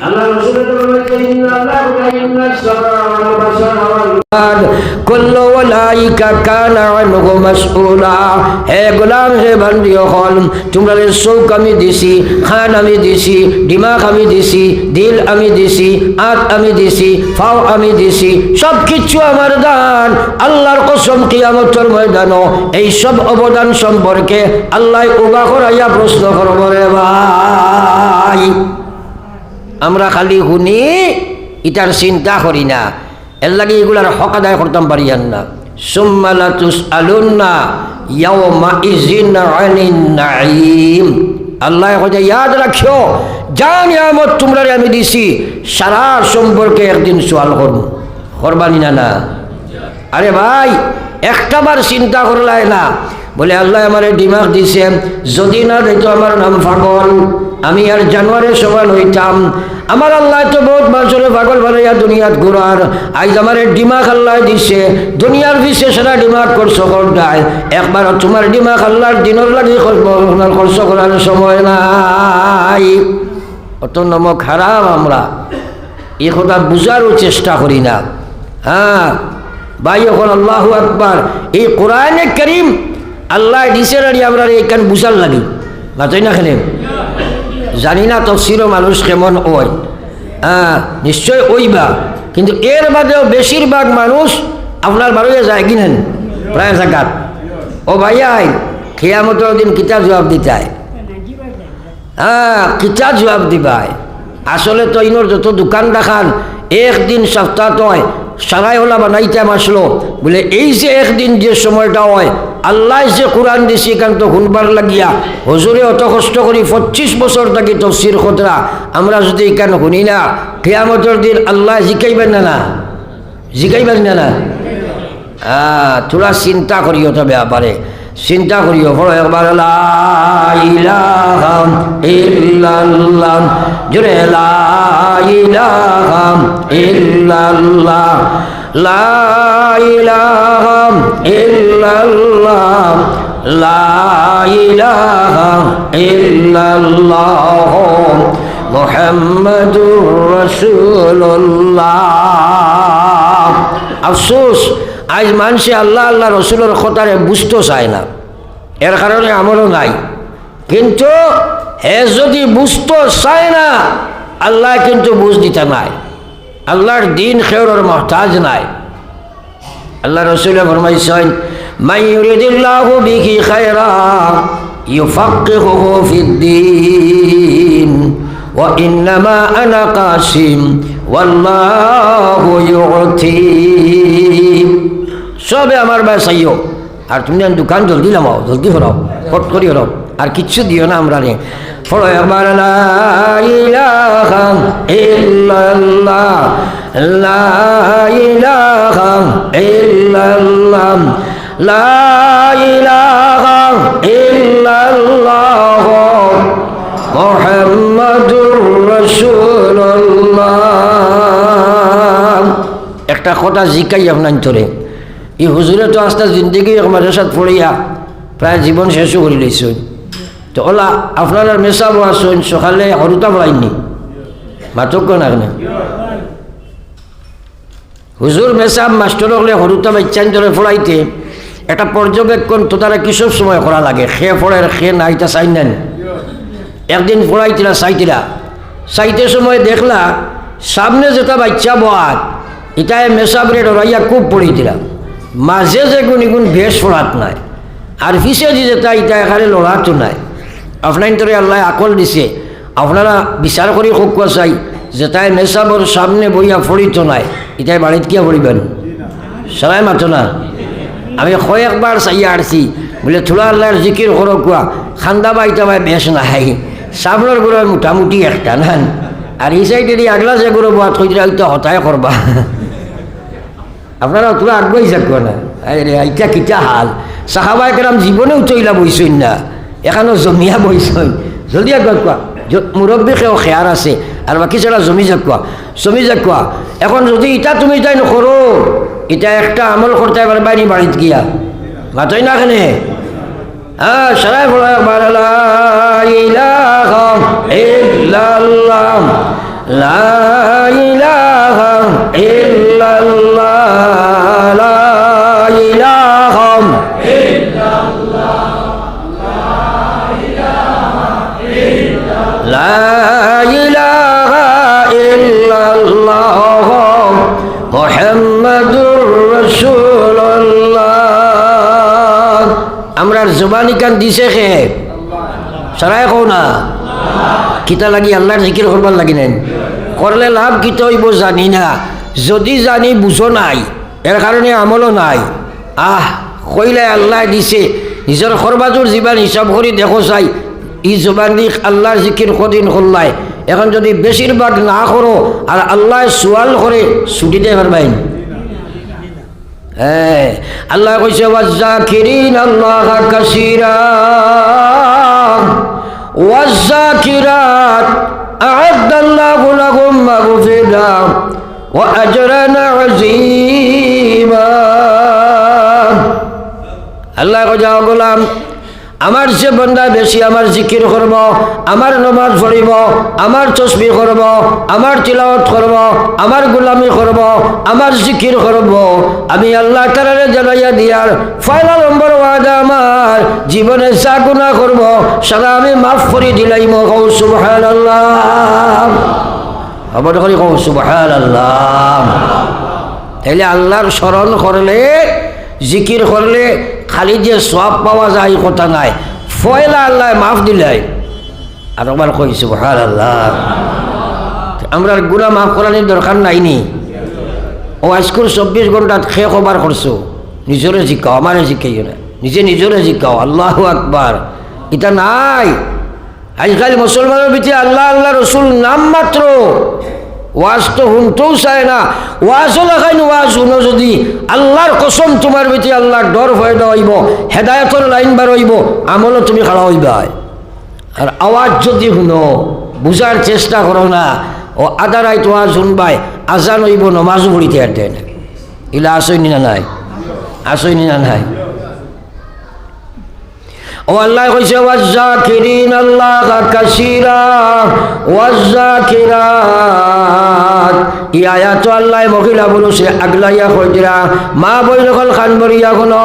আল্লাহ রাসূলের বলেছেন ইন্নাল্লাহু লা ইন্নাস-সামা ওয়াল বাসারা ওয়াল কুল্লু ওয়ালাইকা কানা আনহু মাসউলা। হে গোলাম, হে বান্দিও হল, তোমরা চৌক আমি দিছি, খান আমি দিছি, দিমাগ আমি দিছি, দিল আমি দিছি, আত আমি দিছি, ফাও আমি দিছি, সব কিছু আমার দান। আল্লাহর কসম, কিয়ামতের ময়দানও এই সব অবদান সম্পর্কে আল্লাহ উবা করাইয়া প্রশ্ন করব। রে ভাই, আমরা খালি শুনি, ইটার চিন্তা করি না, এর লাগে এগুলার হক আদায় করতাম পারিয়ান না। সুম্মা লা তুসআলুন্না ইয়াওমাইযিন আনিন নাঈম। আল্লাহ কইছে ইয়াদ রাখিও, যা নিয়ামত তোমরা আমি দিছি সারা সম্পর্কে একদিন সওয়াল করব। করবানি না? না। আরে ভাই, একটাবার চিন্তা করলাই না, বলে আল্লাহ আমারে দিমাগ দিছে, যদি না দিত আমার নাম পাগল, আমি আর জানোয়ারের সমান হইতাম। আমার আল্লাহ তো বহুত মানুষের পাগল বানাইয়া দুনিয়াত ঘুরার, আজ আমার দিমাগ আল্লাহ দিছে, দুনিয়ার পিছে সারা দিমাগ খরচ করতায়, একবার তোমার দিমাগ আল্লাহর দিনের লাগে খরচ করার সময় নাই। অত নমক হারাম আমরা এই কথা বুঝারও চেষ্টা করি না। হ্যাঁ ভাই, এখন আল্লাহু আকবার, এই কোরআনে কারীম আল্লাহ দিছে রাড়ি আমরা এইখান বুঝার লাগি বাতাই না খেলে জানি না তফসিরও মানুষ কেমন ওই। হ্যাঁ নিশ্চয় ওইবা, কিন্তু এর বাদেও বেশিরভাগ মানুষ আপনার বারোয় যায় কিনেন প্রায় জায়গাত। ও ভাইয়াই, কিয়ামতের দিন কিতা জবাব দিতায়? হ্যাঁ, কিতা জবাব দিবাই? আসলে তো ইনোর যত দোকান দেখান একদিন সপ্তাহ হয় সারাই ওলা বানাইতে আসলো, বলে এই যে একদিন যে সময়টা হয় আল্লাহ যে কোরআন দিছি এখান তো শুনবার লাগিয়া হুজুরে অত কষ্ট করি 25 বছর থাকি তফসির খতরা, আমরা যদি এখান শুনি না, কিয়ামতের দিন আল্লাহ জিকাইবেন না? না জিকাইবেন না? তোরা চিন্তা করিও, তবে ব্যাপারে চিন্তা করিও। বড় একবার লা ইলাহা ইল্লাল্লাহ, জোরে লা ইলাহা ইল্লাল্লাহ, লা ইলাহা ইল্লাল্লাহ, লা ইলাহা ইল্লাল্লাহ মুহাম্মাদুর রাসূলুল্লাহ। আফসোস, আজ মানুষে আল্লাহ আল্লাহ রসুলের কথারে বুঝতে চায় না, এর কারণে আমারও নাই। কিন্তু হে যদি বুঝতে চায় না, আল্লাহ কিন্তু বুঝ দিতে নাই, আল্লাহর দিন খেউরের মহতাজ নাই। আল্লাহ রসুলে ফরমাইছেন, মান ইউরিদিল্লাহু বিহি খায়রা ইউফাক্কিহুহু ফিদ্দীন ওয়া ইন্নামা আনা কাসিম ওয়াল্লাহু ইউতি। সবে আমার বাসাইও, আর তুমি দোকান জলদি নামাও, জলদি হরাও, ফট করি হরাও, আর কিচ্ছু দিও না আমরা রে। ফলো একবার লা ইলাহা ইল্লাল্লাহ, লা ইলাহা ইল্লাল্লাহ, লা ইলাহা ইল্লাল্লাহ মুহাম্মাদুর রাসূলুল্লাহ। একটা কথা জিকাই আপনার তোরে, এই হুজুরে তো আস্তে জিন্দগি মাদ্রাসাত পড়িয়া প্রায় জীবন শেষও করে লইছেন। তো ওলা আপনার মেসাবো আসুন, সকালে হরুতা পড়াইনি মাতক না কেন হুজুর মেসাব মাস্টার হলে হরুতা বাচ্চান ধরে পড়াইতে একটা পর্যবেক্ষণ তো তারা কিসব সময় করা লাগে, খে পড়ের খে না এটা চাই নেন। একদিন পড়াইতিরা চাইতে সময় দেখলা সামনে যেটা বাচ্চা বাদ এটাই মেসাবরে ডরাইয়া খুব পড়িতিরা, মাঝে যে গুণ বেশ পড়াত নাই, আর পিছিয়ে যে যেটা এটা এখানে লড়াতো নাই। আপনার তোরে আল্লাহ আকল দিছে, আপনারা বিচার করি খুকুয়া চাই যেটাই মেসাবর সামনে বইয়া পড়িত নাই, এটাই বাড়িত কিয়া পড়িবেন? সবাই মাতো না। আমি কয়েকবার চাইয়া আসছি, বলে থোড়া আল্লাহর জিকির করো কুয়া, খান্দা বাইটা বাই বেশ নাই, সামনের গুলো মোটামুটি একটা নেন, আর এই সাইডে আগলা যে গুলো বাদ কইরা হয়তো হতায় করবা। আপনারা তোরা আগুয়াই যাকো না, আরে এইটা কিটা হাল, সাহাবায়ে কেরাম জীবনেও চইলা বইছেন না, এখানো জমিয়া বইছেন, জলদি আগুয়া কোয়া মুরব্বী কেউ খেয়ার আছে, আর বাকি ছাড়া জমি যাকুয়া। এখন যদি ইটা তুমি তাই নকরো, এটা একটা আমল করতে পারে বাড়িত গিয়া মাতই না এখানে। হ্যাঁ সারাই বলো একবার লা ইলাহা ইল্লাল্লাহ, লা ইলাহা ইল্লাল্লাহ লা ইলাহা লা ইলাহা ইল্লাল্লাহ মুহাম্মাদুর রাসূলুল্লাহ। আমরার জবানি কান দিছে খে সারাই কও না কিতা লাগি আল্লাহর জিকির করবার লাগি নেন করলে লাভ কিতা হইব জানি না, যদি জানি বুঝো নাই এর কারণে আমলও নাই। কইলে আল্লাহ দিছে নিজের খরবাজুর জীবন হিসাব করি দেখো চাই ই জবান দি আল্লাহর জিকির কদিন করলাই, এখন যদি বেশিরভাগ না করো আর আল্লাহ সোয়াল করে ছুটি দিয়ে পারবেন। হ্যাঁ আল্লাহ কইছে ওয়াজ্জাকিরিন আল্লাহ কাসীরা ওয়াজ্জাকিরাত আ'আদ্দাল্লাহু লাহুম মাগফিরাতান ওয়া আজরান আযীমা। আল্লাহ কইছে গোলাম আমার যে বন্দা বেশি আমার জিকির করব, আমার নামাজ পড়িব, আমার তসবিহ করব, আমার তিলাওয়াত করব, আমার গোলামি করব, আমার জিকির করব, আমি আল্লাহ তাআলারে জানাইয়া দিয়ার পয়লা নম্বর ওয়াদা আমার জীবনে যা গুনাহ করব সারা আমি মাফ করে দিলাইম। কও সুবহানাল্লাহ, আবার কই কও সুবহানাল্লাহ। তাইলে আল্লাহর স্মরণ করলে জিকির করলে খালি যে সব পাওয়া যায় কথা নাই, ফয়লা আল্লাহ মাফ দিলাই। আর আবার কই সুবহানাল্লাহ। আমরা গুনাহ মাফ করানোর দরকার নাইনি। ও আজকুর 24 ঘন্টা খেয়ে কবার করছো, নিজরে জিকাও, আমারে জিকাইও না, নিজরে জিকাও। আল্লাহু আকবার, এটা নাই। আজকাল মুসলমানের ভিতরে আল্লাহ আল্লাহ রসুল নাম মাত্র, ওয়াজ তো শুনতেও চায় না। ওয়াজও লাগাইন, ওয়াজ শুনো যদি আল্লাহর কসম তোমার ভিতরে আল্লাহর ডর ফয়দা হইব, হেদায়তর লাইন বার হইব, আমলও তুমি খাড়া হইবা। আর আওয়াজ যদি শুনো বুঝার চেষ্টা করো না, ও আধা রাইত ওয়াজ শুনবাই, আজান হইব নমাজও পড়িতে আর দেয় না। এগুলা আসইনি না নাই? আসইনি না নাই? ও আল্লাহ কইছে ওয়াজ্জাকিরিন আল্লাহ কাসীরা ওয়াজ্জাকিরাত। ই আয়াত আল্লাহ মহিলা বলছে আগলাইয়া কই দিরা মা বইল কল খান বরিয়া কোনো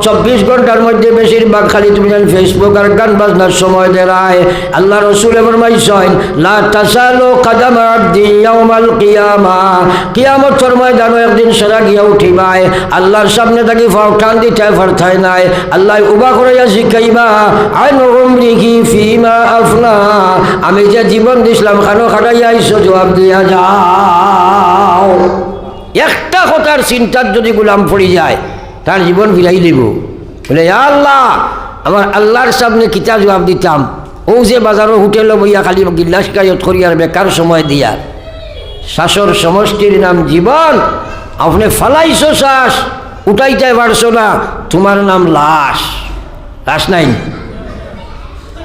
24 ঘন্টার মধ্যে বেশিরভাগ খালি তুমি ফেসবুক আর গান বাজনার সময় দেরায়। আল্লাহ রাসূল ফরমাইছেন লা তাসালু কদম আবদি ইয়াউমাল কিয়ামা, কিয়ামতের ময়দানে একদিন সারা গিয়া উঠিবাই আল্লাহর সামনে থাকি ফাও টান দিতে পারতাই নাই। আল্লাহ উবা করাইয়া শিখাই আমি যে জীবন দিছিলাম খানো খাটাইয়া আইসো জবাব দিয়া যাও। একটা কথার চিন্তার যদি গোলাম পড়ে যায় তার জীবন ফিরাই দিব। বলে আল্লাহ আমার আল্লাহর সামনে কিতা জবাব দিতাম, ও যে বাজারও হোটেল বইয়া খালি গিল্লাস কায়ত করিয়ার বেকার সময় দিয়া। শ্বাসর সমষ্টির নাম জীবন, আপনি ফালাইছো শ্বাস উঠাইতে পারছো না, তোমার নাম লাশ। লাশ নাই,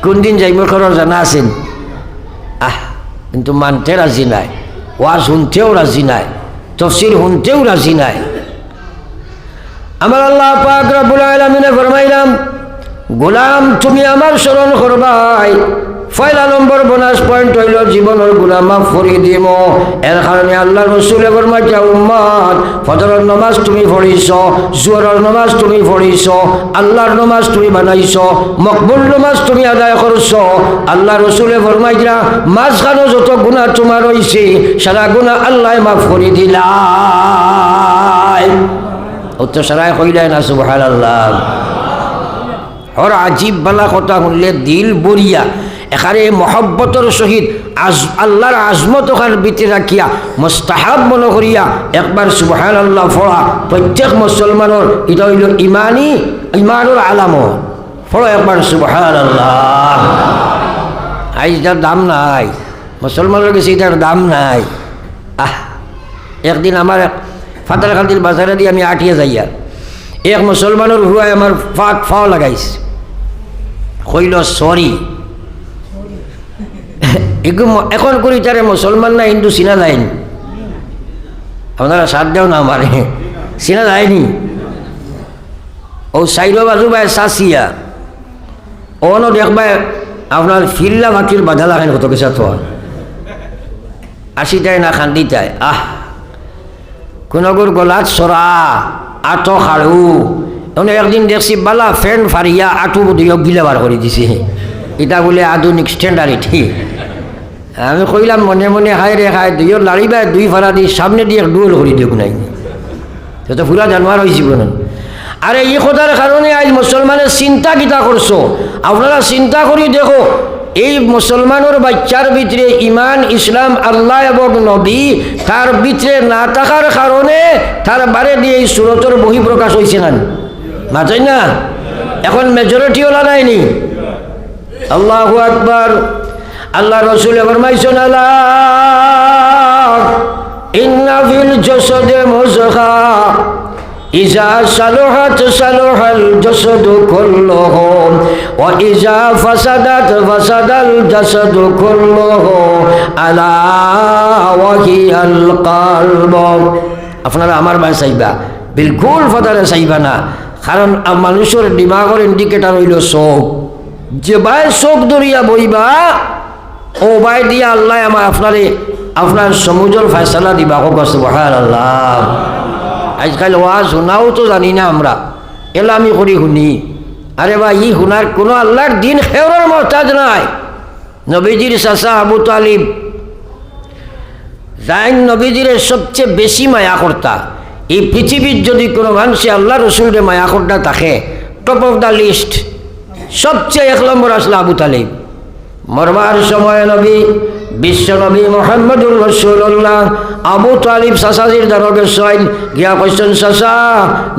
কোন দিন যাইব খরচ জানা আছেন? কিন্তু মানতে রাজি নাই, ওয়াজ শুনতেও রাজি নাই, তফসির শুনতেও রাজি নাই। আমার আল্লাহ পাক রব্বুল আলামিনে ফরমাইলাম গোলাম তুমি আমার স্মরণ করবাই, পয়লা নম্বর বোনাস পয়েন্ট হইল জীবনের গুনাহ মাফ করে দিব। এর কারণে আল্লাহ রাসূল ফরমাইছে উম্মত ফজরের নামাজ তুমি পড়িছ, জোহরের নামাজ তুমি পড়িছ, আল্লাহর নামাজ তুমি বানাইছ, মকবুল নামাজ তুমি আদায় করছো। আল্লাহ রাসূল ফরমাইছে মাঝখানে যত গুনাহ তোমার হইছে সারা গুনাহ আল্লাহ মাফ করে দিলাই। ও তো সারাই কইলাই না সুবহানাল্লাহ। আর আজীব বালা কথা শুনলে দিল বরিয়া এখানে মহব্বতর সহিত আল্লাহর আজমত ওখান ভিতরে রাখিয়া মুস্তাহাব মনে করিয়া একবার সুবহানাল্লাহ পড়া প্রত্যেক মুসলমানের এটা হইল ইমানের আলামত। পড়ো একবার সুবহানাল্লাহ। আজ এটার দাম নাই, মুসলমানের কাছে এটার দাম নাই। একদিন আমার ফাতারকান্দির বাজারে দিয়ে আমি আটিয়া যাইয়া এক মুসলমানের হুয়ায় আমার ফাও লাগাইছে, কইল সরি। এখন করি তারে মুসলমান না হিন্দু চিনা যায়নি, আপনারা সাথ দেও না আমারে, চিনা যায়নি। ও সাইডো বাজু বাই চাচিয়া অনো দেখবাই আপনার ফিল্লা ভাটির বাধা লাগাইন কত কিছু তো আসিতায় না খান্দিতায় কোনগুর গলাত সরা আটো খাড়ু এমনি একদিন দেখছি বালা ফ্যান ফারিয়া আটু দিয়ে গিলে বার করে দিছে এটা বলে আধুনিক স্ট্যান্ডার্ড আমি কইলাম মনে মনে হায় রে হায় দুইও লাড়িবা দুই ফাড়া দিয়ে সামনে দিয়ে ডুল করে দিও নাই সে তো পুরা জানোয়ার হয়েছি বলেন আরে এই কথার কারণে আজ মুসলমানের চিন্তা কিতা করছো আপনারা চিন্তা করি দেখো এই মুসলমানের বাচ্চার ভিতরে ইমান ইসলাম আল্লাহ এবং নবী তার ভিতরে না থাকার কারণে তার বারে দিয়ে এই সুরতর বহিঃপ্রকাশ হয়েছে না মাথায় না এখন মেজরিটি ওলা নাইনি আল্লাহু আকবার আল্লাহ রসুল ফরমাইছেন আলা ইন্না ফিল জাসাদি মুযগা ইজা সালুহাত সালুহাল জাসাদু কুল্লুহু ওয়া ইজা ফাসাদাত ফাসাদাল জাসাদু কুল্লুহু আলা ওয়া হিয়াল কলব আপনারা আমার ভাই চাইবা বিলকুল ফাদারে চাইবা না কারণ মানুষের দিমাগের ইন্ডিকেটর হইল চোখ যে ভাই চোখ দরিয়া বইবা ও ভাই দিয়া আল্লাহ আমার আপনার সমুজর ফয়সালা দিবা সুবহানাল্লাহ আজকাল ওয়াজ শোনাও তো জানি না আমরা এলা আমি করি শুনি আরে ভাই ই শুনার কোনো আল্লাহর দিন খেওয়ার মহতাজ নাই নবীজির চাচা আবু তালিব যাইন নবীজির সবচেয়ে বেশি মায়া করতা এই পৃথিবীর যদি কোনো মানুষে আল্লাহ রসুলের মায়া করতা থাকে টপ অফ দ্য লিস্ট সবচেয়ে 1 নম্বর আসলে আবু তালিব মরবার সময় নবী বিশ্ব নবী মুহাম্মদুর রাসূলুল্লাহ আবু তালিব চাচাজির দ্বারকে সইল গিয়া কইছেন চাচা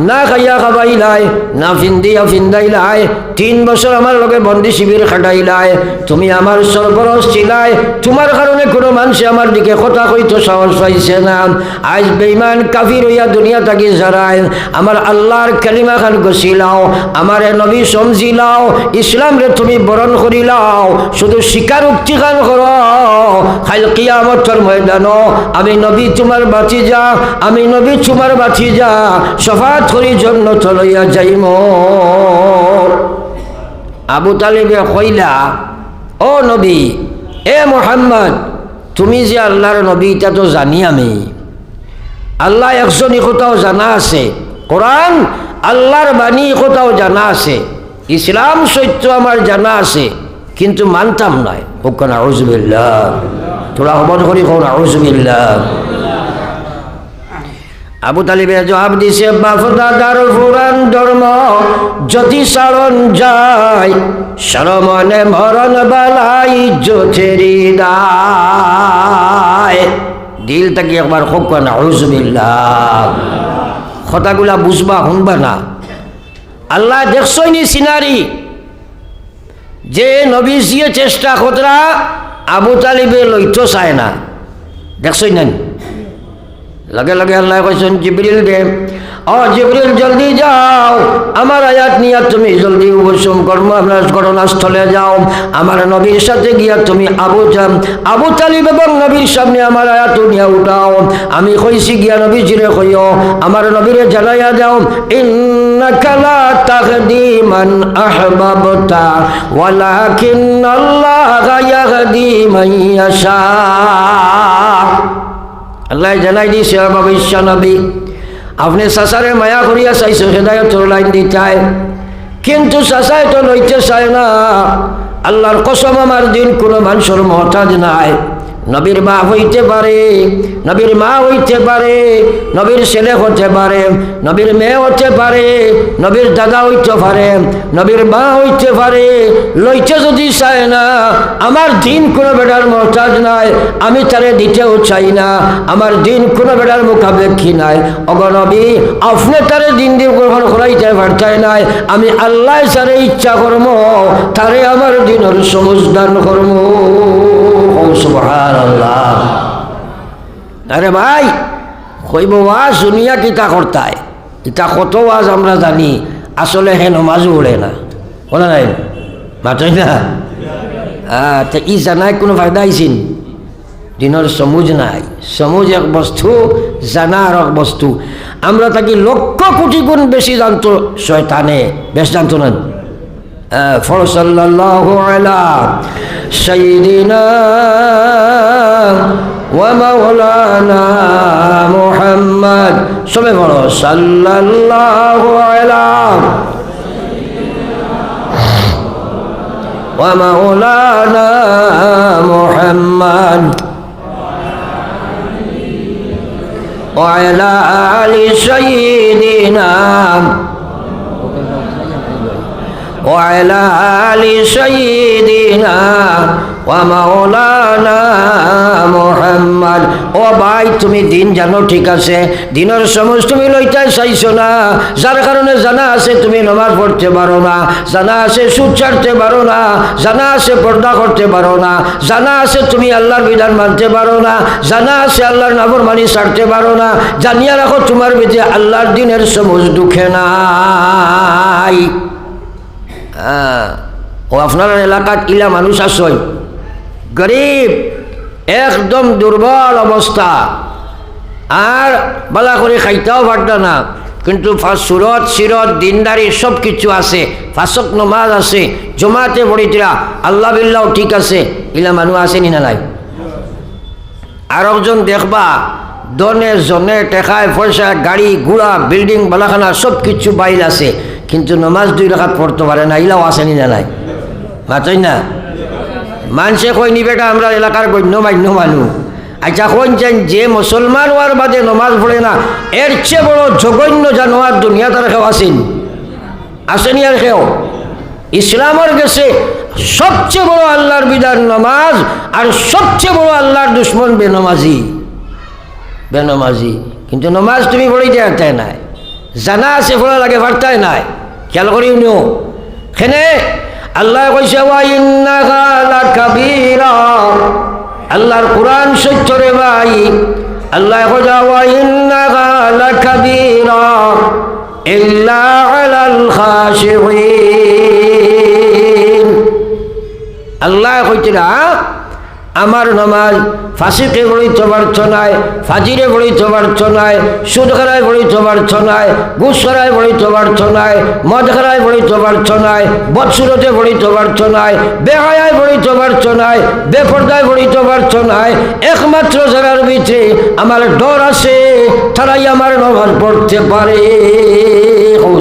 না খাইয়া খাবাইলাই না ফিন্দিয়া ফিন্দাইলাই 3 বছর আমার লগে বন্দি শিবির খাটাইলাই তুমি আমার সরবরাহ ছিলাই তোমার কারণে কোনো মানুষ আমার দিকে কথা কইতো সাহস পাইছে না আজ বেঈমান কাফির হইয়া দুনিয়া থাকি যারাই আমার আল্লাহর কালিমা খান গছিলাও আমারে নবী সমঝিলাও ইসলাম রে তুমি বরণ করিলাও শুধু স্বীকারোক্তি খান করো কাল কিয়ামতের ময়দানো আমি নবী তোমার বাতিজা আমি নবী তোমার বাতিজা শফাত করি জান্নাত লইয়া যাইমু আবু তালিবে কইলা ও নবী এ মুহাম্মদ তুমি যে আল্লাহর নবী তা তো জানি আমি আল্লাহ একজনই কথাও জানা আছে কোরআন আল্লাহর বাণী কথাও জানা আছে ইসলাম সত্য আমার জানা আছে কিন্তু মানতাম নাই ওখান আউযুবিল্লাহ তোরা হবন করি কোন আউযুবিল্লাহ আবু তালিবে জবাব দিছে বাপদাদার পুরাণ ধর্ম যদি সারণ যায় শরমনে মরণ বালাই জোথেরি দায় দিল থেকে একবার হোক না আউযুবিল্লাহ কথাগুলা বুঝবা শুনবা না আল্লাহ দেখছই নি সিনারি যে নবীজিয়ে চেষ্টা কতরা আবু তালিবে লইতো চায় না দেখছই না লগে লগে আল্লাহ কইছেন জিবরিল দে ও জিবরিল জলদি যাও আমার আয়াত নিয়ে তুমি জলদি উপশম কর্ম আপনার ঘটনাস্থলে যাও আমার নবীর সাথে গিয়া তুমি আবু তালিব এবং নবীর সামনে আমার আয়াত নিয়ে উঠাও আমি কইছি গিয়া নবীজিরে কইও আমার নবীরে জানাইয়া দাও ইন্নাকা লা তাহদি মান আহবাবতা ওয়ালাকিন্নাল্লাহা ইয়াহদি মান ইয়াশা আল্লাহ জানাই দিছে ভবিষ্য নবী আপনি চাচারে মায়া করিয়া চাইছো হেদায়তর লাইন দিতাই কিন্তু চাচাই তো লইতে চায় না আল্লাহর কসম আমার দিন কোনো মানুষের মহতাজ নাই নবীর বাপ হইতে পারে নবীর মা হইতে পারে নবীর ছেলে হতে পারে নবীর মেয়ে হতে পারে নবীর দাদা হইতে পারে নবীর মা হইতে পারে লইতে যদি চায় না আমার দিন কোনো বেটার মহতাজ নাই আমি তারে দিতেও চাই না আমার দিন কোনো বেটার মুখাপেক্ষী নাই অগনবী আপনি তারে দিন দিন গ্রহণ করাইতে পারতাই নাই আমি আল্লাহ তারে ইচ্ছা কর্ম তারে আমার দিনের সমুজদান কর্ম সুবহানাল্লাহ আরে ভাই কইব ওয়াজ শুনিয়া কিতা করতায় ইটা কত ওয়াজ আমরা জানি আসলে হে নমাজও উড়ে না বলা নাই মাতই না তা ই জানাই কোনো ফায়দা আইসিন দিনের সমুজ নাই সমুজ এক বস্তু জানা আর এক বস্তু আমরা তাকে লক্ষ কোটি গুণ বেশি জানতো শয়তানে বেশ জানতো না ফরসাল্লাল্লাহু আলা সাইয়্যিদিনা ومولانا محمد سبحان الله صلى الله على ومولانا محمد وعلى آل سيدنا وعلى آل سيدنا ومولانا محمد ও ভাই তুমি দিন জানো ঠিক আছে দিনের সমস্ত তুমি লইতে চাইছো না যার কারণে জানা আছে তুমি নামাজ পড়তে পারো না জানা আছে সুদ ছাড়তে পারো না জানা আছে পর্দা করতে পারো না জানা আছে তুমি আল্লাহর বিধান মানতে পারো না জানা আছে আল্লাহর নাফরমানি ছাড়তে পারো না জানিয়া রাখো তোমার ভিতরে আল্লাহর দিনের সমস্ত দুঃখে নাই ও আপনার এলাকাত ইলা মানুষ আসয় গরিব একদম দুর্বল অবস্থা আর বালা করে খাইতেও পারত না কিন্তু সুরত সিরত দিনদারি সব কিছু আছে ফাঁসক নমাজ আছে জমাতে পড়িতরা আল্লাহ বিল্লাহ ঠিক আছে ইলা মানুষ আসেনি না নাই আর একজন দেখবা দনে জনে টেকায় পয়সা গাড়ি ঘোড়া বিল্ডিং বালাখানা সব কিছু বাইল আছে কিন্তু নমাজ 2 রাকাত পড়তে পারে না ইলাও আসেনি না নাই মাতই না মানুষে কই নি বেটা আমরা এলাকার গণ্যমান্য মানুষ আচ্ছা কোন যে মুসলমান হওয়ার বাদে নমাজ পড়ে না এর চেয়ে বড় জঘন্য জানোয়ার দুনিয়া তার কেউ আসেনি আর কেউ ইসলামের গেছে সবচেয়ে বড় আল্লাহর বিধান নমাজ আর সবচেয়ে বড় আল্লাহর দুশ্মন বেনমাজি কিন্তু নমাজ তুমি পড়িতে পারতাই নাই জানা আছে পড়া লাগে পারতাই নাই খেয়াল করিও নিও খেনে আল্লাহ কইছে ওয়া ইন্নাহা লাকাবীরা আল্লাহর কুরআন সত্য রে ভাই আল্লাহ কইছে ওয়া ইন্নাহা লাকাবীরা ইল্লা আলাল খাশিঈন আল্লাহ কইছে আমার নামাজ ফাঁসিতে পড়িতে পারছ নাই ফাজিরে পড়িতে পারছ নাই সুদ খারায় পড়িতে পারছ নাই ঘুষ খারায় পড়িতে পারছ নাই মদ খারায় পড়িতে পারছ নাই বদসুরতে পড়িতে পারছ নাই বেহায়ায় পড়িতে পারছ নাই বেপর্দায় পড়িতে পারছ নাই একমাত্র যারার ভিতরে আমার ডর আছে তারাই আমার নামাজ পড়তে পারে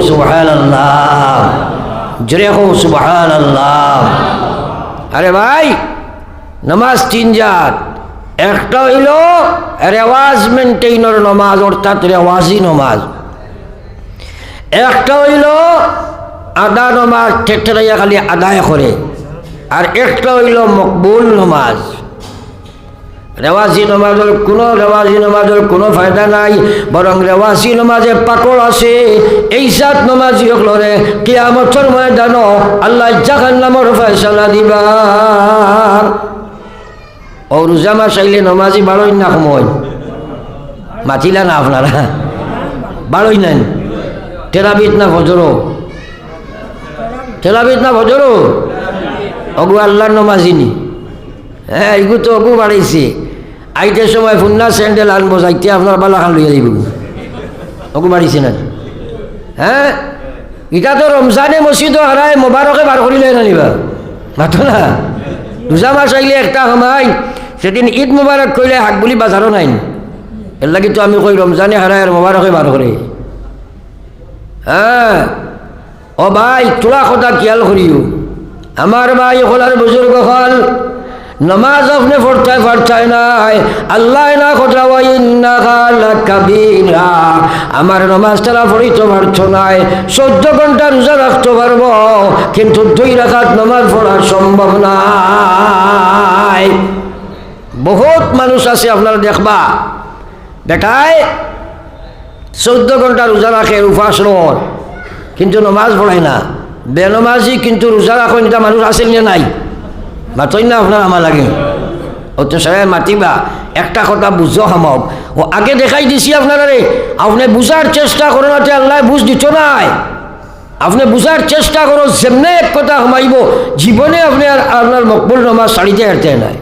সুবহানাল্লাহ জোরে সুবহানাল্লাহ আরে ভাই নমাজ 3 জাত একটা হইল রেওয়াজ মেনটেইনর নমাজ অর্থাৎ রেওয়াজি নমাজ একটা হইল আদা নমাজ ঠেকঠেরাইয়া খালি আদায় করে আর একটা হইল মকবুল নমাজ রেওয়াজি নমাজের কোনো ফায়দা নাই বরং রেওয়াজি নমাজে পাকড় আছে এই সাত নমাজি হলরে কিয়ামতের ময়দান আল্লাহ জাহান্নামের ফয়সালা দিবা ও রোজা মাস আইলে নমাজি বাড়ই না সময় মাতিলা না আপনারা বাড়ই নেন তেরাবিত না ফজর অগু আল্লাহর নমাজি নি হ্যাঁ এগু তো অগু বাড়াইছে আইতে সময় ফুন্না স্যান্ডেল আনবো যাইতে আপনার বালা খান লইয়া দিব অগু বাড়িছে না হ্যাঁ এটা তো রমজানে মসজিদ হারায় মোবারকে বার করিলে না নিবা মাতো না রোজা মাস আইলে একটা সময় সেদিন ঈদ মোবারক কইলে হাক বুলি বাজারও নাই এর লাগি তো আমি কই রমজানে হারায় আর মোবারকে বার করে হ্যাঁ ও ভাই তোরা কথা খেয়াল করিও আমার ভাই হলার বুজুর্গ হল নমাজ আপনি পড়তে পারছেন নাই আল্লাহ না কথা ইন্নাহা লাকাবীরা আমার নমাজ তারা পড়িতে পারছ নাই 14 ঘন্টা রোজা রাখতে পারবো কিন্তু 2 রাকাত নমাজ পড়া সম্ভব নাই বহুত মানুষ আছে আপনারা দেখবা বেটায় 14 ঘন্টা রোজা রাখে উপাস রোজ কিন্তু নমাজ পড়ায় না বেনমাজি কিন্তু রোজা রাখো এটা মানুষ আছে না নাই মাতই না আপনার আমার লাগে ও তো সবাই মাতিবা একটা কথা বুঝো হামক ও আগে দেখাই দিছি আপনারা রে আপনি বুঝার চেষ্টা করো না আল্লাহ বুঝ দিত নাই আপনি বুঝার চেষ্টা করো যেমনে এক কথা হামাইব জীবনে আপনি আর আপনার মকবুল নমাজ ছাড়িতে হারতে নাই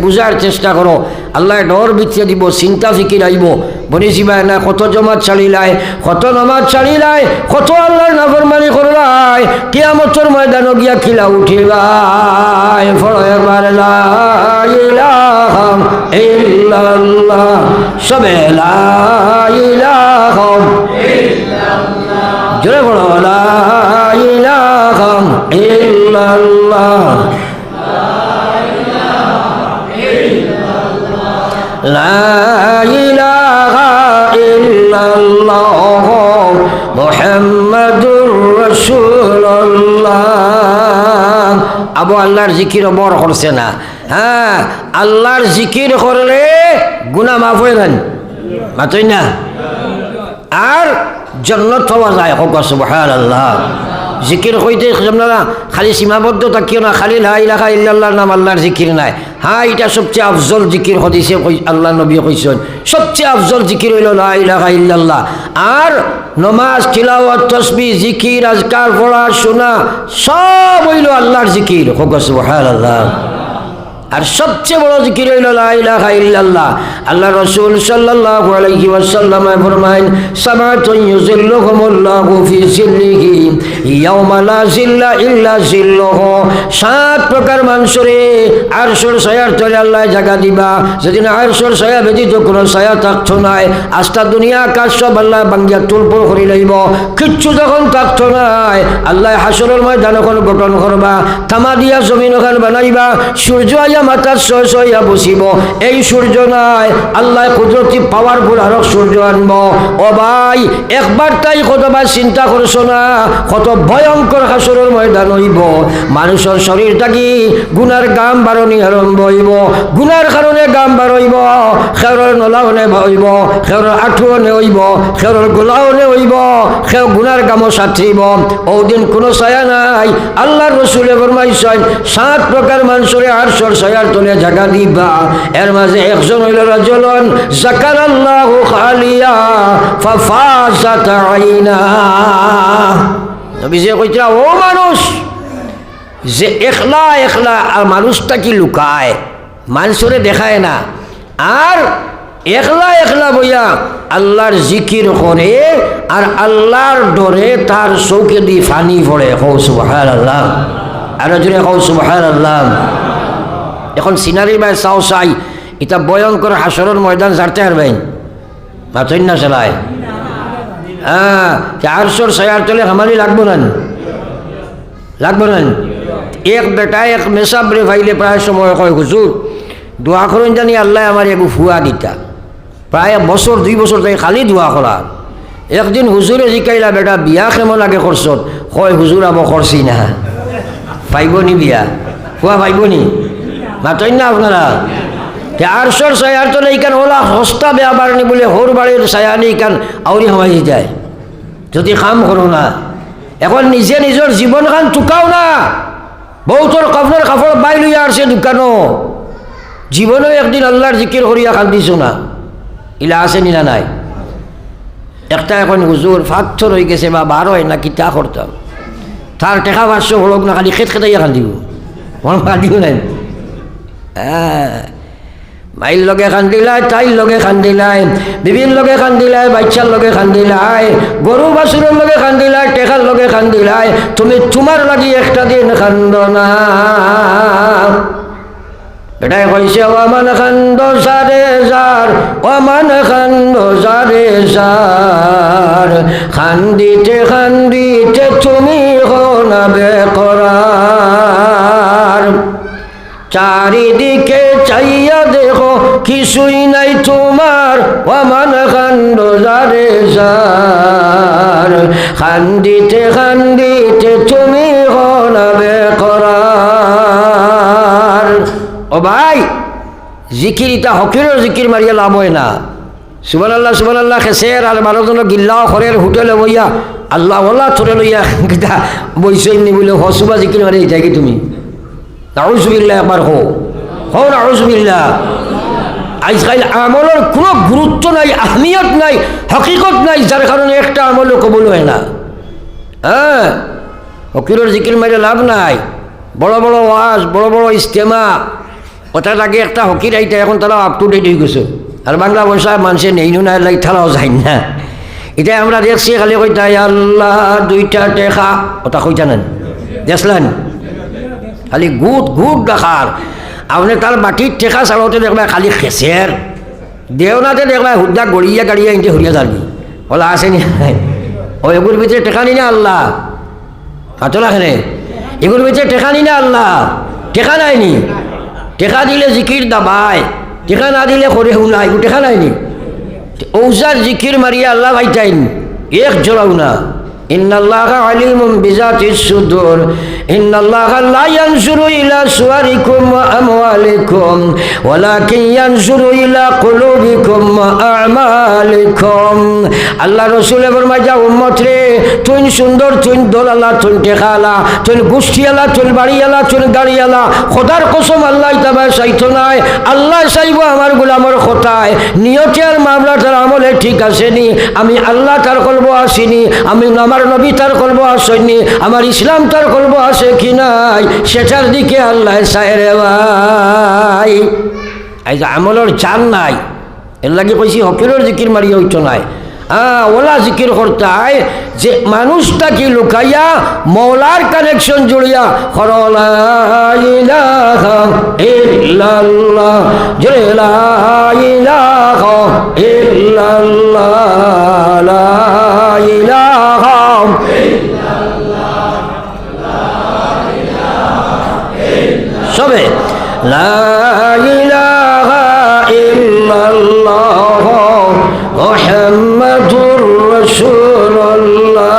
বুঝার চেষ্টা করো আল্লাহ ডর বিচ্ছে দিব চিন্তা ফিকির আইব বনিছিবা না কত জমাত ছাড়িলাই কত নমাজ ছাড়িলাই কত আল্লাহর নাফরমানি করলাই কিয়ামতের ময়দানে গিয়া খিলা উঠিলাই ফড় একবার লা ইলাহা ইল্লাল্লাহ সবে লা ইলাহা ইল্লাল্লাহ জোরে বলো লা ইলাহা ইল্লাল্লাহ লা ইলাহা ইল্লাল্লাহ মুহাম্মাদুর রাসূলুল্লাহ। আবু আল্লাহর জিকির বড় করছে না। হ্যাঁ, আল্লাহর জিকির করলে গুনাহ মাফ হয়ে যান, মাতই না, আর জান্নাত পাওয়া যায়। হোক সুবহানাল্লাহ। জিকির কইতে আপনারা খালি সীমাবদ্ধ থাকিও না, খালি লা ইলাহা ইল্লাল্লাহর নাম আল্লাহর জিকির নাই। হ্যাঁ, এটা সবচেয়ে আফজল জিকির হদিসে আল্লাহ নবী কইছেন, সবচেয়ে আফজল জিকির হইল লা ইলাহা ইল্লাল্লাহ। আর নমাজ, তিলাওয়াত, তাসবিহ, জিকির, আজকার, পড়া শোনা সব হইল আল্লাহর জিকির। হোক সুবহানাল্লাহ। আর সবচেয়ে বড় জিকির হইল লা ইলাহা ইল্লাল্লাহ। আল্লাহ রাসূল সাল্লাল্লাহু আলাইহি ওয়াসাল্লাম ফরমায়েন, সাবাতুন ইউযিল্লুহুমুল্লাহু ফি জিল্লিহি ইয়াওমা লা জিল্লা ইল্লা জিল্লুহু। 7 প্রকার মানুষরে আরশের ছায়ার তলে আল্লাহ জায়গা দিবা, যেদিন আরশের ছায়া ব্যতীত কোনো ছায়া থাকতো নাই। আস্তা দুনিয়া আকাশ সব আল্লাহ ভাঙ্গিয়া তুলপুর করে লইব, কিচ্ছু যখন থাকতো নাই আল্লাহ হাসরের ময়দান এখন গঠন করবা, তামা দিয়া জমিন ওখান বানাইবা, সূর্য আইয়া মাথার সয়া বসিব। এই সূর্য নাই, আল্লাহ কুদরতি পাওয়ারফুল আরো সূর্য আনব। ও ভাই, একবার তাই কতবার চিন্তা করছো না কত ভয়ঙ্কর হাসরের ময়দান হইব। মানুষের শরীর থাকি গুনার গাম বারণি আরম্ভ হইব, গুনার কারণে গাম বারইব, খেরর নলাওনে হইব, খেরর আঠুয়নে হইব, খেরর গোলাওনে হইব, খের গুনার গামও সাথিব। ওদিন কোনো ছায়া নাই। আল্লাহর রাসূলে ফরমাইছেন 7 প্রকার মানুষরে আরশের ছায়ার তলে জায়গা দিবা। এর মাঝে একজন হইল রাজুলুন যাকারাল্লাহু খালিয়া ফাফাজাত আইনা। নবী যে কইরা, ও মানুষ যে একলা একলা আর মানুষটা কি লুকায়, মানুষরে দেখায় না, আর একলা একলা বইয়া আল্লাহর জিকির করে আর আল্লাহর ডরে তার চৌকে দি ফানি পড়ে। কও সুবহানাল্লাহ। আর জোরে কও সুবহানাল্লাহ। এখন সিনারি বাই চাও চাই, এটা ভয়ঙ্কর হাসরের ময়দান জানতে পারবেন, মাথইন না চালায়। হ্যাঁ, আরশের ছায়ার তলে হামালি লাগবো না, লাগবো না। এক বেটা এক মেসাবরে ভাইলে প্রায় সময় কয়, হুজুর দোয়া করেন জানি আল্লাহ আমার একটু ফুয়া দিতা। প্রায় বছর 2 বছর তাই খালি দোয়া করা। একদিন হুজুরে জিকাইলা, বেটা বিয়া কেমন আগে করছ? কয় হুজুর আবো করছি না। পাইবনি বিয়া, ফুয়া পাইবনি, মাতইন না আপনারা। আরশের ছায়ার তলে ইকান ওলা হস্তা বেয়া বাড়নি বলে হোর বাড়ির ছায়া নি ইকান আউরি হমাই যায় যদি কাম করো না। এখন নিজে নিজের জীবন খান চুকাও না। বহুতর কাপড়ের কাপড় বাই লইয়া আসছে দোকানো, জীবনেও একদিন আল্লাহর জিকির করিয়া কান্দিছ না। ইলা আছে নিনা নাই? একটা এখন হুজুর ফাথর হয়ে গেছে বা 12 হয় না কিতা করতাম, তার টেকা 500 হলক না, খালি খেত খেতাইয়া কান্দিব, কান্দিও নাই। হ্যাঁ, মাইল লগে কান্দিলাই, তাইর লগে কান্দিলাই, বিবির লগে কান্দিলাই, বাচ্চার লগে কান্দিলাই, গরু বাছুরের লগে কান্দিলাই, টেকার লগে কান্দিলাই। তুমি তোমার লাগি একটা দিন কান্দ না। এটাই কইছে, ওমান কান্দ সারে যার, ওমান কান্দ সারে যার, কান্দিতে কান্দিতে তুমি হনাবে করার। চারিদিকে চাইয়া দেখো কিছুই নাই তোমার, ওমান কান্দ যারে যার, কান্দিতে কান্দিতে তুমি হনাবে করার। ও ভাই, জিকির ইটা হকিরের জিকির মারিয়া লাভ হয় না। সুবহানাল্লাহ সুবহানাল্লাহ খেসের আর মানুষজনক গিল্লাও খরের হোটেলে বইয়া আল্লাহ ওলা থরে লইয়া কিতা বইসই নি বলে হসুবা জিকির মারি যাই কি তুমি? নাউজুবিল্লাহ, একবার হো নাউজুবিল্লাহ। আজকাল আমলের কোনো গুরুত্ব নাই, আহমিয়ত নাই, হকিকত নাই, যার কারণে একটা আমলও কবুল হয় না। হ্যাঁ, হকিরের জিকির মারিয়া লাভ নাই। বড় বড় ওয়াজ, বড় বড় ইস্তেমা, ওটার আগে একটা হকির আইটা এখন তারা আপ টু ডেট হয়ে গেছে। আর বাংলা ভাষা মানুষে নেই না লাগে থালাও যায় না। এটা আমরা দেখছি খালি কইতাই আল্লাহ 2টা টেকা, ওটা কইতা নেন দেখলেন, খালি গুট গুট দেখার। আপনি তার বাটির টেকা চালাতে দেখবা খালি খেসের দেওনাতে দেখবা হুদ্দা গড়িয়া গাড়িয়া ইনতে হরিয়া যাবি বলা আসেনি ও এগুলোর ভিতরে টেকা নি না আল্লাহ কাতলা খেলে এগুলোর ভিতরে টেকা নি না আল্লাহ টেকা নাইনি টেকা দিলে জিকির দাবায় টেকা না দিলে করে হুনা এগুলো টেকা নাইনি ঔজার জিকির মারিয়া আল্লাহ ভাইটাইন এক জোড়াও না ইন্নাল্লাহা আলিমুম বিজাতিস সুদূর ইন্নাল্লাহা লা ইয়ানজুরু ইলা সুওয়ারিকুম ওয়া আমওয়ালিকুম ওয়ালাকিন ইয়ানজুরু ইলা কুলুবিকুম ওয়া আমালিকুম আল্লাহ রাসূল ফরমায় যা উম্মত রে তুই সুন্দর তুই দোলালা তুই টেকালা তুই গোষ্ঠীওয়ালা তুই বাড়িওয়ালা তুই গাড়িওয়ালা খোদার কসম আল্লাহ তাআলা চাইতো নাই আল্লাহ চাইব আমার গোলামের কথায় নিয়তের মামলাটার আমলে ঠিক আসেনি আমি আল্লাহ তার কলব আসিনি আমি আমার নবী তার কলব আসেনি আমার ইসলাম তার কলব আসে কি নাই সেটার দিকে আল্লাহ চায় রে ভাই এই যে আমলের চান নাই এর লাগে কইছি হকিরের জিকির মারি হইতো নাই ওলা জিকির করতে হয় যে মানুষটা কি লুকাইয়া মৌলার কানেকশন জুড়িয়া সবে লা ইলাহা ইল্লাল্লাহ মুহাম্মাদুর রাসূলুল্লাহ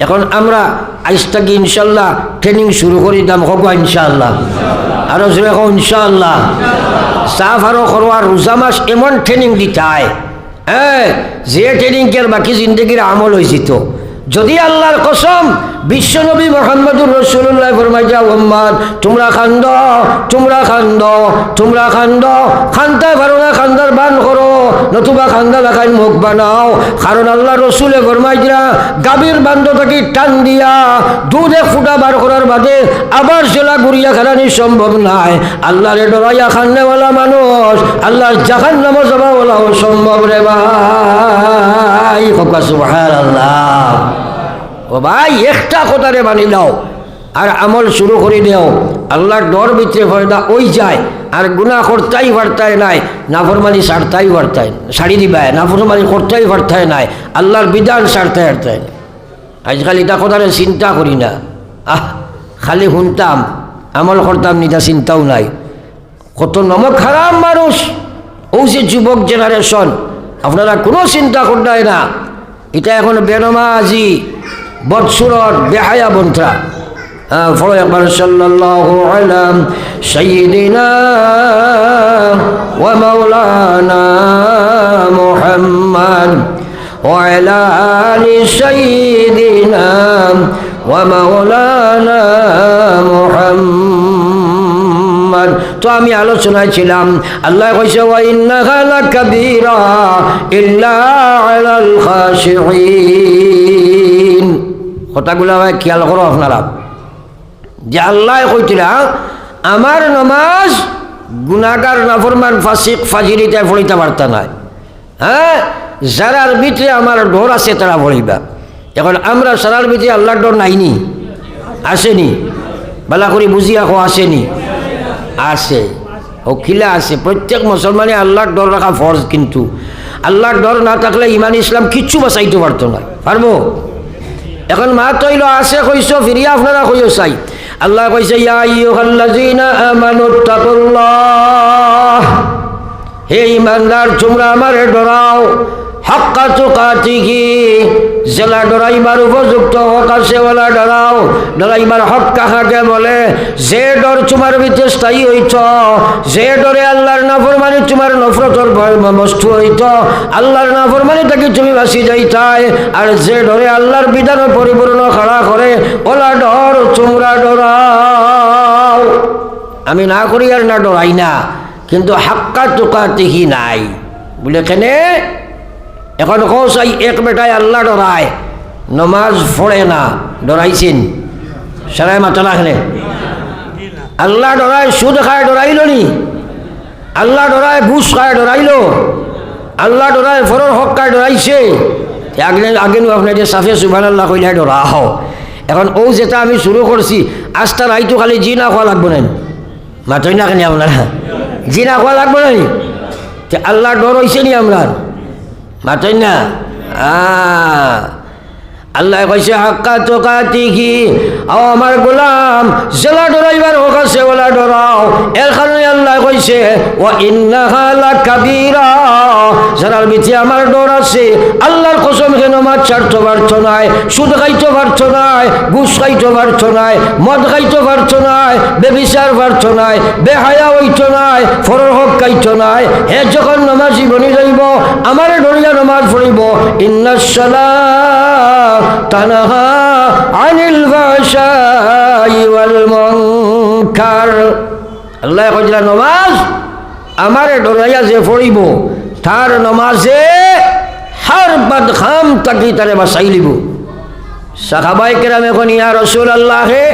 এখন আমরা আজ থেকে ইনশাআল্লাহ ট্রেনিং শুরু করি দাম হবো ইনশাআল্লাহ আরো জোরে হোক ইনশাআল্লাহ সাফ আরো করোয়া রোজা মাস এমন ট্রেনিং দিতে হয় হ্যাঁ যে ট্রেনিং কে বাকি জিন্দগির আমল হয়েছে তো যদি আল্লাহর কসম বিশ্বনবী মুহাম্মদুর রাসূলুল্লাহ ফরমায় যাও উম্মত তোমরা খান্দ তোমরা খান্দ তোমরা খান্দ খান্তা পারো না খান্দার বান করো নতুবা খান্দা লাগাই মুখ বানাও কারণ আল্লাহ রসুলে ফরমায় দিরা গাভীর বান্ধটাকে টান দিয়া দুধে ফুটা বার করার বাদে আবার সেলা গুড়িয়া খারানি সম্ভব নয় আল্লাহরে ডরাইয়া খান্নেওয়ালা মানুষ আল্লাহর জাহান্নামে যাওয়াওয়ালাও সম্ভব রে ভাই সুবহানাল্লাহ ও ভাই একটা কথারে মানি নাও আর আমল শুরু করে দেও আল্লাহর ডর ভিতরে ফয়দা ওই যায় আর গুনাহ করতেই পারতায় নাই নাফরমানি ছাড়তেই পারতায় ছাড়ি দিবায় নাফরমানি করতেই পারতায় নাই আল্লাহর বিধান ছাড়তে পারতায় না আজকাল এটা কথারে চিন্তা করি না খালি শুনতাম আমল করতাম নিটা চিন্তাও নাই কত নমক খারাপ মানুষ ও যে যুবক জেনারেশন আপনারা কোনো চিন্তা করতেই না এটা এখন বেনমাজি বদসুরত বেহায়া বন্ত্রা ফলো একবার সাল্লাল্লাহু আলা সাইয়্যিদিনা ওয়া মাওলানা মুহাম্মদ ওয়া আলা আলি সাইয়্যিদিনা ওয়া মাওলানা মুহাম্মদ তো আমি আলোচনায় ছিলাম আল্লাহ কইছে ওয়া ইন্নাহা লাকাবীরা ইল্লা আলাল খাশিঈন কথাগুলো ভাই খেয়াল করো আপনারা যে আল্লাহ কইতিরা আমার নামাজ গুনাহগার নাফরমান ফাসিক ফাজিরিতে পড়িতে পারতা না হ্যাঁ যারার ভিতরে আমার ডর আছে তারা পড়িবা এখন আমরা সারার ভিতরে আল্লাহর ডর নাইনি আসেনি বালা করে বুঝি রাখো আসেনি আছে ও খিলা আছে প্রত্যেক মুসলমানে আল্লাহর ডর রাখা ফরজ কিন্তু আল্লাহর ডর না থাকলে ইমান ইসলাম কিচ্ছু বাঁচাইতে পারতো না পারবো এখন মা তৈল আছে কইছো ফিরিয়া আপনারা কইও চাই আল্লাহ কইছে ইয়া আইয়ুহাল্লাযীনা আমানুত্তাকুল্লাহ হে ঈমানদার তোমরা আমারে ডরাও হাক্কা তুকাতিহি জেলা ডরাইবার উপযুক্ত হক আছে ওলা ডরাও ডরাইবার হক কাহাকে বলে যে ডর তোমার ভিতরে স্থায়ী হইত যে ডরে আল্লাহর নাফরমানি তোমার নফরতর বস্তু হইত আল্লাহর নাফরমানি থেকে তুমি বাঁচি যাইতাই আর যে ডরে আল্লাহর বিধান পরিপূর্ণ খাড়া করে ওলা ডর তোমরা ডরাও আমি না করি আর না ডরাই না কিন্তু হাক্কা তুকাতিহি নাই বলে কেনে এখন কৌশাই এক বেটায় আল্লাহ ডরায় নমাজ পড়ে না ডরাইছেন সারাই মাথা রাখলে আল্লাহ ডরায় সুদ খায় ডরাইল নি আল্লাহ ডরায় ঘুষ খায় ডরাইল আল্লাহ ডরায় ফরর হক খায় ডরাইছে আগে আপনার যে সাফে সুবহানাল্লাহ কইলে ডরাও এখন ও যেটা আমি শুরু করছি আস্তা রাইতো খালি জি না খাওয়া লাগবো না মাতই না কেন আপনারা জি না খাওয়া লাগবো না আল্লাহ ডর হয়েছে নি আমরা মাতই না আল্লাহ কইছে হাক্কা তুকাতিহি ও আমার গোলাম জেলা ডরাইবার হোক আছে ওলা ডরাও এর কারণে আল্লাহ কইছে ওয়া ইন্নাহা লাকাবীরা যারার ভিতরে আমার ডর আছে আল্লাহর কসম কেন মাছ ছাড়তে পারছো না সুদ খাইতে পারছো না ঘুষ খাইতে পারছো না মদ খাইতে পারছো না বেবিচার পারছো না বেহায়া হইতো না ফরর হক খাইতো না হে যখন নামাজি বনি যাইব আমার ডরিয়া নামাজ পড়িব ইন্নাস সালাত তানহা আনিল ফাহশাই ওয়াল মুনকার আল্লাহ কইলা নামাজ আমারে ডরাইয়া যে পড়িব তার নামাজে হার বদখাম তাকি তারে বাঁচাই লিব সাহাবায়ে কেরাম এখন ইয়া রাসূলুল্লাহ হে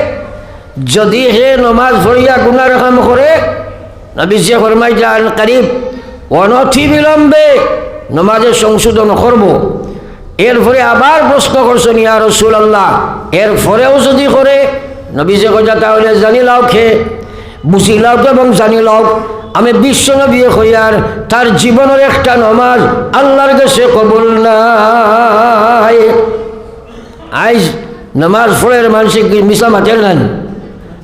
যদি হে নামাজ পড়িয়া গুনার কাম করে নবীজি ফরমাইলেন করিব অনতি বিলম্বে নামাজে সংশোধন করব এরপরে আবার প্রশ্ন করছেন ইয়া রাসূলুল্লাহ এরপরেও যদি করে নবীজি কইলা তাহলে জানি লাও খে বুঝি লাও এবং জানি লাও আমি বিশ্ব নবী হইয়ার তার জীবনের একটা নামাজ আল্লাহর কাছে কবুল নাই আইজ নামাজ পড়ের মানুষে মিশা মাতের নাই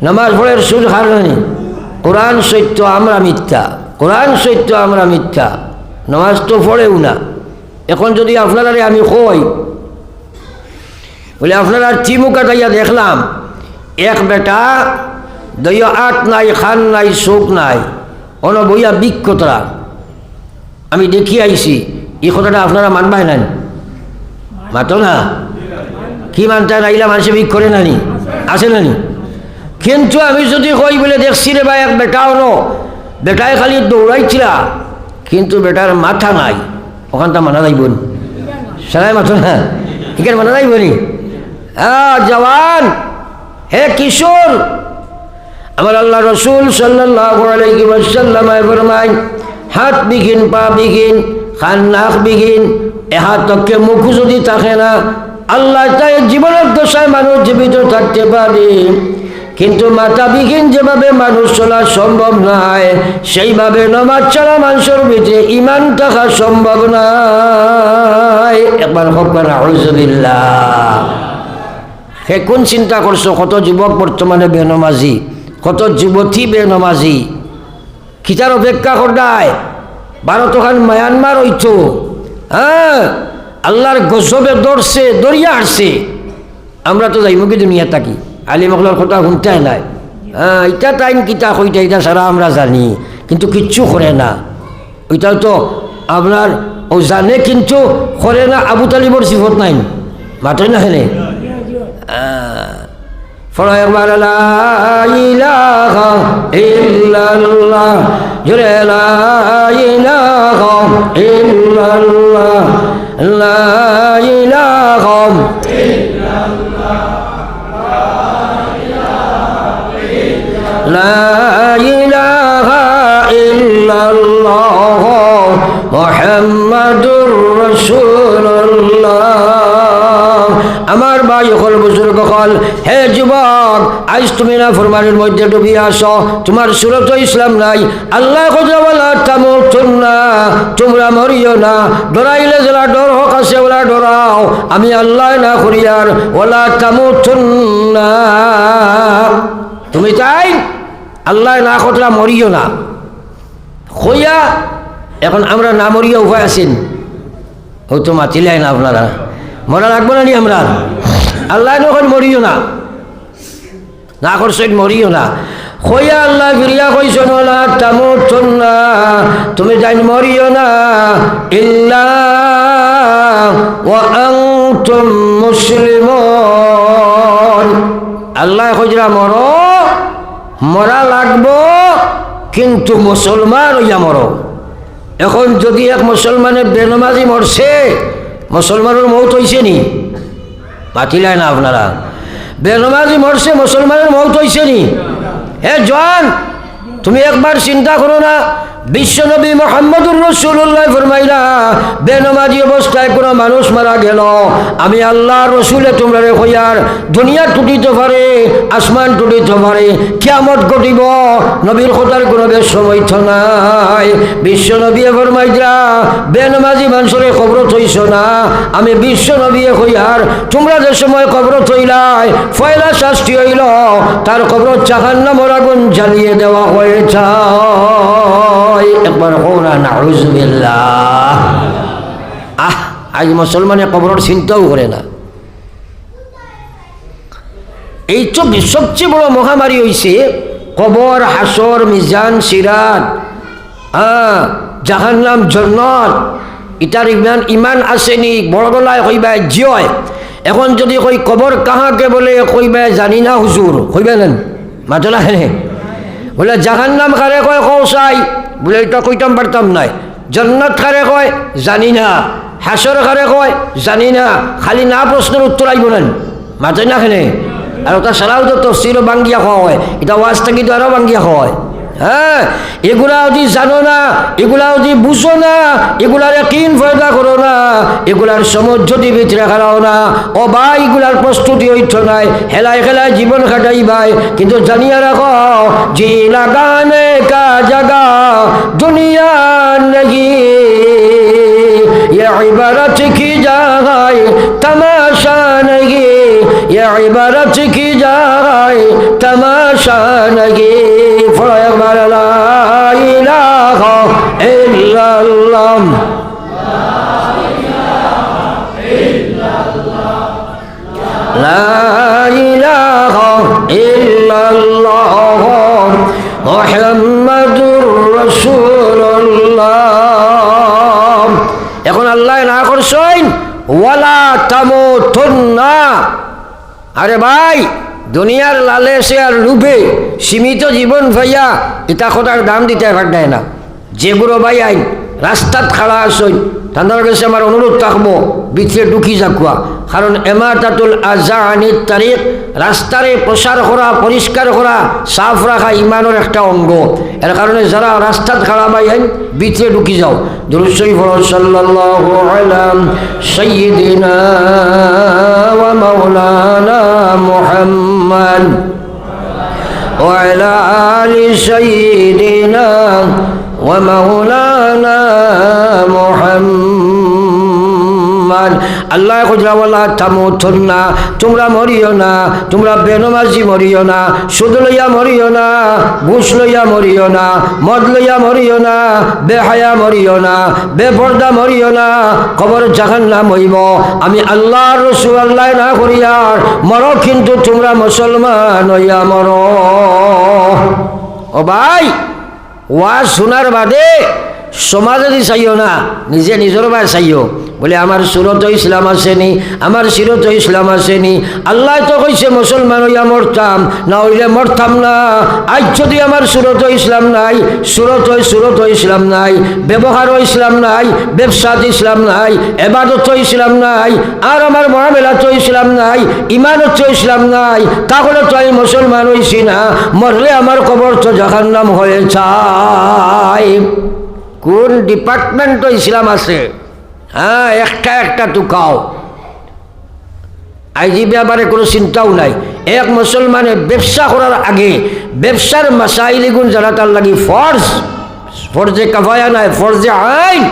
নামাজ পড়ের সুদ হার নাই কোরআন সত্য আমরা মিথ্যা কোরআন সত্য আমরা মিথ্যা নামাজ তো পড়েও না এখন যদি আপনারা আমি কই বলে আপনারা চিমুকা দাইয়া দেখলাম এক বেটা দইয়া আট নাই খান নাই শোক নাই অন বইয়া বিক্ষতরা আমি দেখি আইছি এই কথাটা আপনারা মানবাই নাই মাতো না কি মানতে নাইলা মানুষে বিক করে নানি আছে নানি কিন্তু আমি যদি কই বলে দেখছি রে ভাই এক বেটাও ন বেটায় খালি দৌড়াইছিলা কিন্তু বেটার মাথা নাই ওখানটা মানা যাইব সারাই মাথা না এখানে মানা যাইব নি জওয়ান হে কিশোর আমার আল্লাহ রসুল সাল্লাল্লাহু আলাইহি ওয়াসাল্লাম ফরমায় হাত বিঘিন পা বিঘিন খান নাক বিঘিন এ হাতকে মুখ যদি থাকে না আল্লাহ তাই জীবনের দশায় মানুষ জীবিত থাকতে পারে কিন্তু মাথা বিঘিন যেভাবে মানুষ চলা সম্ভব নয় সেইভাবে নামাজ চলা মানুষের ভিতরে ঈমান থাকা সম্ভব নয় একবার হোক আউযুবিল্লাহ হে কোন চিন্তা করছো কত যুবক বর্তমানে বেনমাজি কত যুবতী বেনমাজি কিতার অপেক্ষা করদায় ভারতখান মায়ানমার হইতো হ্যাঁ আল্লাহর গজবে দৌড়ছে দরিয়া আসছে আমরা তো যাইব কি দুনিয়া থাকি আলী মকলার কথা শুনতে নাই হ্যাঁ এটা টাইম কিতা কইটা এটা সারা আমরা জানি কিন্তু কিচ্ছু করে না ওইটাও তো আপনার ও জানে কিন্তু করে না আবু তালিবর সিফত নাই মাত্রই না হেনে ফলে একবার লা ইলাহা ইল্লাল্লাহ জোরে লা ইলাহা ইল্লাল্লাহ লা ইলাহা ইল্লাল্লাহ লা ইলাহা ইল্লাল্লাহ মুহাম্মাদুর রাসূলুল্লাহ আমার ভাই হল বুজুর্গ হল হে যুবক আজ তুমি না ফরমানের মধ্যে ডুবি আসো তোমার সুরত ইসলাম নাই আল্লাহ কজওয়ালা তামুতুন্না তোমরা মরিও না ডরাইলে যারা ডর হোক আছে ওলা ডরাও আমি আল্লাহ না করিয়ার ওলা তামুতুন্না তুমি তাই আল্লাহ না কতরা মরিও না হইয়া এখন আমরা না মরিয়া উপায় আছেন ও তো মাতিলাই না আপনারা মরা লাগবো না নি আমরা আল্লাহ নখন মরিও না না করছেন মরিও না হইয়া আল্লাহ ফিরিয়া কইছেন ওলা তামুতুন্না তুমি জান মরিও না ইল্লা ওয়া আনতুম মুসলিমুন আল্লাহ কইরা মরো মরা লাগবো কিন্তু মুসলমান হইয়া মরো এখন যদি এক মুসলমানে বেনমাজি মরছে মুসলমানের মৌত হইছে নি মাতিলাই না আপনারা বেনমাজি মরছে মুসলমানের মৌত হইছে নি হে জওয়ান তুমি একবার চিন্তা করো না বিশ্বনবী মুহাম্মদুর রাসূলুল্লাহ ফরমাইলা বেনমাজি অবস্থায় কোনো মানুষ মারা গেল আমি আল্লাহ রসুলে তোমরা কইয়ার দুনিয়া টুটিতে পারে আসমান টুটিতে পারে কিয়ামত ঘটিব নবীর কথার কোনো বেশ সময় নাই বিশ্বনবী ফরমাইলা বেনমাজি মানুষরে কবর থইছ না আমি বিশ্বনবী কইয়ার তোমরা যে সময় কবর থইলাই পয়লা শাস্তি হইল তার কবর জাহান্নামের আগুন জ্বালিয়ে দেওয়া হয়েছে একবার হোনা নাউজুবিল্লাহ আজ মুসলমানের কবরের চিন্তাও করে না এই তো সবচেয়ে বড় মহামারী হইছে কবর হাসর মিজান সিরাত জাহান্নাম জান্নাত ইটার ইমান আসেনি বড় গলায় কইবা জিয় এখন যদি কই কবর কাহাকে বলে কইবা জানি না হুজুর কইবেন মাতলা হেনে বলে জাহান্নাম কারে কয় কৌসাই বলে এটা কইতাম পারতাম নাই জান্নাত কারে কয় জানি না হাসর কারে কয় জানি না খালি না প্রশ্নের উত্তর আইব না মাতই না খেনে আর ওটা সারাও তো তফসিরও বাঙ্গিয়া খাওয়া হয় এটা ওয়াজ থাকি তো আরও বাঙ্গিয়া খাওয়া হয় হ্যাঁ এগুলা যদি জানো না এগুলা যদি বুঝো না এগুলার কিন ফয়দা করো না এগুলার সমঝ যদি ভিতরে খেলাও না ও ভাই এগুলার প্রস্তুতি হইত নাই হেলায় খেলায় জীবন কাটাই ভাই কিন্তু জানিয়ে রাখো জি লাগানে কা জাগা দুনিয়া নেই ये इबारत की जाए तमाशा नहीं ये इबारत की जाए तमाशा नहीं फरमाया ला इलाहा इल्लल्लाह ला इलाहा इल्लल्लाह मुहम्मदुर রাসূলুল্লাহ এখন আল্লাহ না করছেন ওয়ালা তামুতুন্না আরে ভাই দুনিয়ার লালসে আর লুভে সীমিত জীবন ভাইয়া এটা কথার দাম দিতে পারবে না যেগুলো ভাই আইন রাস্তাত খাড়া আসুন তাদের কাছে আমার অনুরোধ থাকবো ভিতরে ঢুকি যাকুয়া কারণ এমাতাতুল আজানির তারিখ রাস্তারে প্রসার করা পরিষ্কার করা সাফ রাখা ইমানের একটা অঙ্গ এর কারণে যারা রাস্তাত খাড়া ভাই আইন ভিতরে ঢুকি যাও দুরূদ শরীফ সাল্লাল্লাহু আলা সাইয়্যিদিনা ওয়া মাওলানা মুহাম্মদ ওয়া আলা আলি সাইয়্যিদিনা ওয়া মাওলানা মুহাম্মদ আল্লাহ খুজরাওয়ালা তামুতুন্না তোমরা মরিও না তোমরা বেনমাজি মরিও না সুদ লইয়া মরিও না ঘুষ লইয়া মরিও না মদ লইয়া মরিও না বেহায়া মরিও না বেপর্দা মরিও না কবর জাহান্নাম হইব আমি আল্লাহর রাসূল আল্লাহ না করিয়ার মরো কিন্তু তোমরা মুসলমান হইয়া মরো ও ভাই ওয়াজ শোনার বাদে সমাজে দি চাইও না নিজে নিজের ভাই চাইও বলে আমার সুরত ইসলাম আসেনি আমার সিরত ইসলাম আসেনি আল্লাহ তো কইছে মুসলমান হইয়া মরতাম না হইলে মরতাম না আজ যদি আমার সুরত ইসলাম নাই সুরত ইসলাম নাই ব্যবহার ইসলাম নাই ব্যবসাত ইসলাম নাই এবাদত ইসলাম নাই আর আমার মহামেলাত ইসলাম নাই ইমানত ইসলাম নাই তাহলে তো আমি মুসলমান হইছি না মরলে আমার কবর তো জাহান্নাম হয়ে যায় কোন ডিপার্টমেন্ট ইসলাম আছে হ্যাঁ একটা একটা টুকাও আইজি ব্যাপারে কোনো চিন্তাও নাই এক মুসলমানে ব্যবসা করার আগে ব্যবসার মাসাইলিগুন জানা তার লাগি ফরজে কাফায়া নাই ফরজে আইন